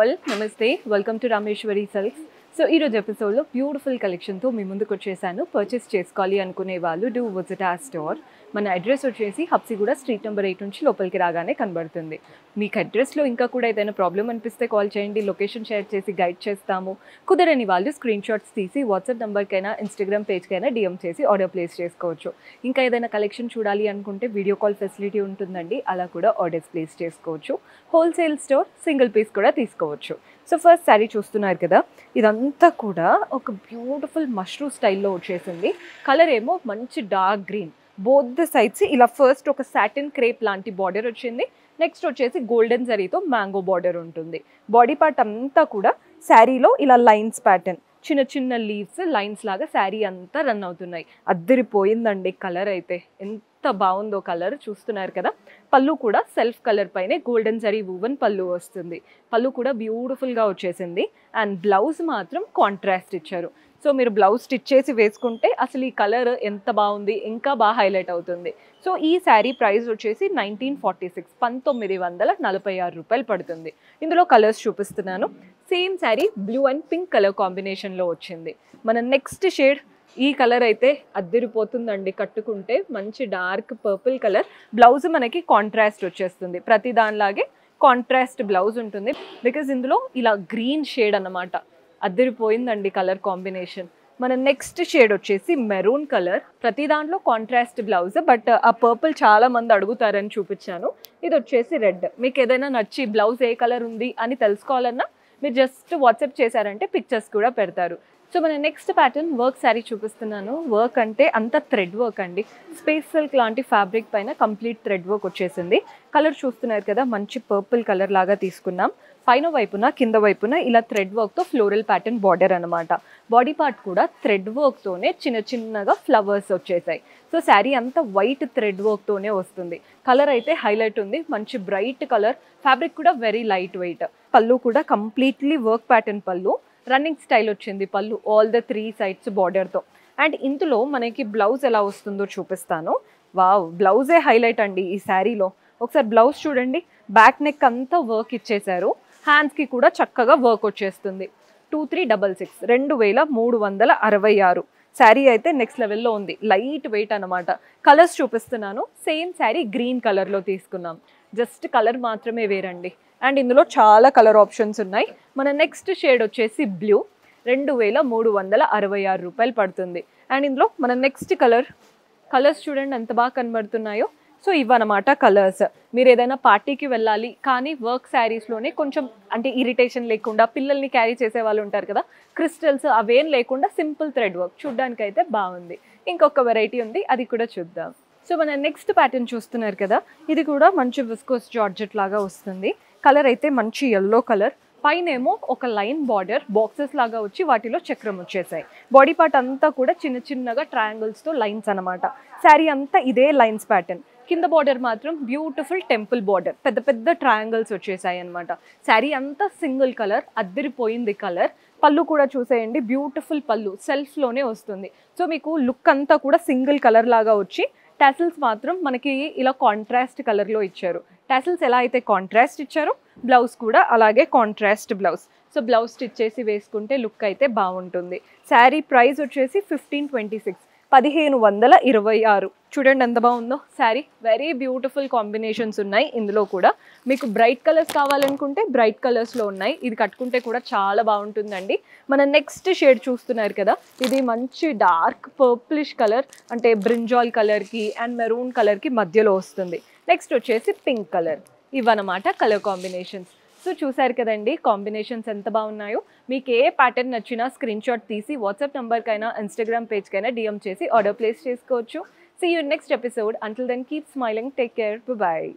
all, Namaste. Welcome to Rameshwari Silks. So ఈరోజు ఎపిసోడ్లో beautiful కలెక్షన్తో మీ ముందుకు వచ్చేసాను. పర్చేస్ చేసుకోవాలి అనుకునే వాళ్ళు డూ విజిట్ ఆ స్టోర్. మన అడ్రస్ వచ్చేసి హబ్సిగూడ స్ట్రీట్ నెంబర్ 8 నుంచి లోపలికి రాగానే కనబడుతుంది. మీకు అడ్రస్లో ఇంకా కూడా ఏదైనా ప్రాబ్లం అనిపిస్తే కాల్ చేయండి, లొకేషన్ షేర్ చేసి గైడ్ చేస్తాము. కుదరని వాళ్ళు స్క్రీన్ షాట్స్ తీసి వాట్సాప్ నెంబర్కైనా ఇన్స్టాగ్రామ్ పేజ్కైనా డిఎం చేసి ఆర్డర్ ప్లేస్ చేసుకోవచ్చు. ఇంకా ఏదైనా కలెక్షన్ చూడాలి అనుకుంటే వీడియో కాల్ ఫెసిలిటీ ఉంటుందండి, అలా కూడా ఆర్డర్స్ ప్లేస్ చేసుకోవచ్చు. హోల్సేల్ స్టోర్, సింగిల్ పీస్ కూడా తీసుకోవచ్చు. సో ఫస్ట్ శారీ చూస్తున్నారు కదా, ఇదంతా కూడా ఒక బ్యూటిఫుల్ మష్రూమ్ స్టైల్లో వచ్చేసింది. కలర్ ఏమో మంచి dark green, both the sides ఇలా ఫస్ట్ ఒక సాటిన్ క్రేప్ లాంటి బార్డర్ వచ్చింది. నెక్స్ట్ వచ్చేసి గోల్డెన్ జరీతో మ్యాంగో బార్డర్ ఉంటుంది. బాడీ పార్ట్ అంతా కూడా శారీలో ఇలా లైన్స్ ప్యాటర్న్, చిన్న చిన్న లీవ్స్ లైన్స్ లాగా శారీ అంతా రన్ అవుతున్నాయి. అద్దరిపోయిందండి కలర్ అయితే, ఎంత బాగుందో కలర్ చూస్తున్నారు కదా. పళ్ళు కూడా సెల్ఫ్ కలర్ పైనే గోల్డెన్ జరీ వూవెన్ పళ్ళు వస్తుంది. పళ్ళు కూడా బ్యూటిఫుల్గా వచ్చేసింది. అండ్ బ్లౌజ్ మాత్రం కాంట్రాస్ట్ ఇచ్చారు. సో మీరు బ్లౌజ్ స్టిచ్ చేసి వేసుకుంటే అసలు ఈ కలర్ ఎంత బాగుంది, ఇంకా బాగా హైలైట్ అవుతుంది. సో ఈ శారీ ప్రైస్ వచ్చేసి 1946, 1946 రూపాయలు పడుతుంది. ఇందులో కలర్స్ చూపిస్తున్నాను. Same sari blue and pink colour కాంబినేషన్లో వచ్చింది. మన నెక్స్ట్ షేడ్ ఈ కలర్ అయితే అద్దరిపోతుందండి. కట్టుకుంటే మంచి డార్క్ పర్పుల్ కలర్. బ్లౌజ్ మనకి కాంట్రాస్ట్ వచ్చేస్తుంది, ప్రతి దానిలాగే కాంట్రాస్ట్ బ్లౌజ్ ఉంటుంది. బికాజ్ ఇందులో ఇలా గ్రీన్ షేడ్ అన్నమాట. అద్దరిపోయిందండి కలర్ కాంబినేషన్. మన నెక్స్ట్ షేడ్ వచ్చేసి మెరూన్ కలర్. ప్రతి దాంట్లో కాంట్రాస్ట్ బ్లౌజ్, బట్ ఆ పర్పుల్ చాలా మంది అడుగుతారని చూపించాను. ఇది వచ్చేసి రెడ్. మీకు ఏదైనా నచ్చి బ్లౌజ్ ఏ కలర్ ఉంది అని తెలుసుకోవాలన్నా మీరు జస్ట్ వాట్సాప్ చేశారంటే పిక్చర్స్ కూడా పెడతారు. సో మన నెక్స్ట్ ప్యాటర్న్ వర్క్ శారీ చూపిస్తున్నాను. వర్క్ అంటే అంత థ్రెడ్ వర్క్ అండి. స్పేస్ సిల్క్ లాంటి ఫ్యాబ్రిక్ పైన కంప్లీట్ థ్రెడ్ వర్క్ వచ్చేసింది. కలర్ చూస్తున్నారు కదా, మంచి పర్పుల్ కలర్ లాగా తీసుకున్నాం. పైన వైపున కింద వైపున ఇలా థ్రెడ్ వర్క్తో ఫ్లోరల్ ప్యాటర్న్ బార్డర్ అనమాట. బాడీ పార్ట్ కూడా థ్రెడ్ వర్క్తోనే చిన్న చిన్నగా ఫ్లవర్స్ వచ్చేసాయి. సో శారీ అంతా వైట్ థ్రెడ్ వర్క్తోనే వస్తుంది. కలర్ అయితే హైలైట్ ఉంది, మంచి బ్రైట్ కలర్. ఫ్యాబ్రిక్ కూడా వెరీ లైట్ వెయిట్. పళ్ళు కూడా కంప్లీట్లీ వర్క్ ప్యాటర్న్ పళ్ళు. రన్నింగ్ స్టైల్ వచ్చింది పళ్ళు, ఆల్ ద 3 సైడ్స్ బార్డర్తో. అండ్ ఇందులో మనకి బ్లౌజ్ ఎలా వస్తుందో చూపిస్తాను. వావ్, బ్లౌజే హైలైట్ అండి ఈ శారీలో. ఒకసారి బ్లౌజ్ చూడండి. బ్యాక్ నెక్ అంతా వర్క్ ఇచ్చేశారు. హ్యాండ్స్కి కూడా చక్కగా వర్క్ వచ్చేస్తుంది. 2366, 2366. శారీ అయితే నెక్స్ట్ లెవెల్లో ఉంది, లైట్ వెయిట్ అనమాట. కలర్స్ చూపిస్తున్నాను. సేమ్ శారీ గ్రీన్ కలర్లో తీసుకున్నాం, జస్ట్ కలర్ మాత్రమే వేరండి. అండ్ ఇందులో చాలా కలర్ ఆప్షన్స్ ఉన్నాయి. మన నెక్స్ట్ షేడ్ వచ్చేసి బ్లూ, 2366 రూపాయలు పడుతుంది. అండ్ ఇందులో మన నెక్స్ట్ కలర్స్ చూడండి ఎంత బాగా కనబడుతున్నాయో. సో ఇవన్నమాట కలర్స్. మీరు ఏదైనా పార్టీకి వెళ్ళాలి కానీ వర్క్ శారీస్లోనే కొంచెం అంటే ఇరిటేషన్ లేకుండా, పిల్లల్ని క్యారీ చేసే వాళ్ళు ఉంటారు కదా, క్రిస్టల్స్ అవేం లేకుండా సింపుల్ థ్రెడ్ వర్క్ చూడడానికి అయితే బాగుంది. ఇంకొక వెరైటీ ఉంది, అది కూడా చూద్దాం. సో మన నెక్స్ట్ ప్యాటర్న్ చూస్తున్నారు కదా, ఇది కూడా మంచి విస్కోస్ జార్జెట్ లాగా వస్తుంది. కలర్ అయితే మంచి ఎల్లో కలర్. పైన ఏమో ఒక లైన్ బార్డర్, బాక్సెస్ లాగా వచ్చి వాటిలో చక్రం వచ్చేసాయి. బాడీ పార్ట్ అంతా కూడా చిన్న చిన్నగా ట్రయాంగిల్స్తో లైన్స్ అనమాట. శారీ అంతా ఇదే లైన్స్ ప్యాటర్న్. కింద బార్డర్ మాత్రం బ్యూటిఫుల్ టెంపుల్ బార్డర్, పెద్ద పెద్ద ట్రయాంగిల్స్ వచ్చేసాయి అనమాట. శారీ అంతా సింగిల్ కలర్, అద్దరిపోయింది కలర్. పళ్ళు కూడా చూసేయండి, బ్యూటిఫుల్ పళ్ళు సెల్ఫ్లోనే వస్తుంది. సో మీకు లుక్ అంతా కూడా సింగిల్ కలర్ లాగా వచ్చి టాసిల్స్ మాత్రం మనకి ఇలా కాంట్రాస్ట్ కలర్లో ఇచ్చారు. టాసిల్స్ ఎలా అయితే కాంట్రాస్ట్ ఇచ్చారో బ్లౌజ్ కూడా అలాగే contrast blouse. So blouse stitch చేసి వేసుకుంటే లుక్ అయితే బాగుంటుంది. శారీ ప్రైస్ వచ్చేసి 1526, 1526. చూడండి ఎంత బాగుందో శారీ. వెరీ బ్యూటిఫుల్ కాంబినేషన్స్ ఉన్నాయి ఇందులో కూడా. మీకు బ్రైట్ కలర్స్ కావాలనుకుంటే బ్రైట్ కలర్స్లో ఉన్నాయి. ఇది కట్టుకుంటే కూడా చాలా బాగుంటుందండి. మన నెక్స్ట్ షేడ్ చూస్తున్నారు కదా, ఇది మంచి డార్క్ పర్పులిష్ కలర్, అంటే బ్రింజాల్ కలర్కి అండ్ మెరూన్ కలర్కి మధ్యలో వస్తుంది. నెక్స్ట్ వచ్చేసి పింక్ కలర్. ఇవన్నమాట కలర్ కాంబినేషన్స్. సో చూసారు కదండి కాంబినేషన్స్ ఎంత బాగున్నాయో. మీకు ఏ ప్యాటర్న్ నచ్చినా స్క్రీన్ షాట్ తీసి వాట్సాప్ నెంబర్కైనా ఇన్స్టాగ్రామ్ పేజ్కైనా డిఎం చేసి ఆర్డర్ ప్లేస్ చేసుకోవచ్చు. See you in next episode. Until then, keep smiling. Take care. Bye-bye.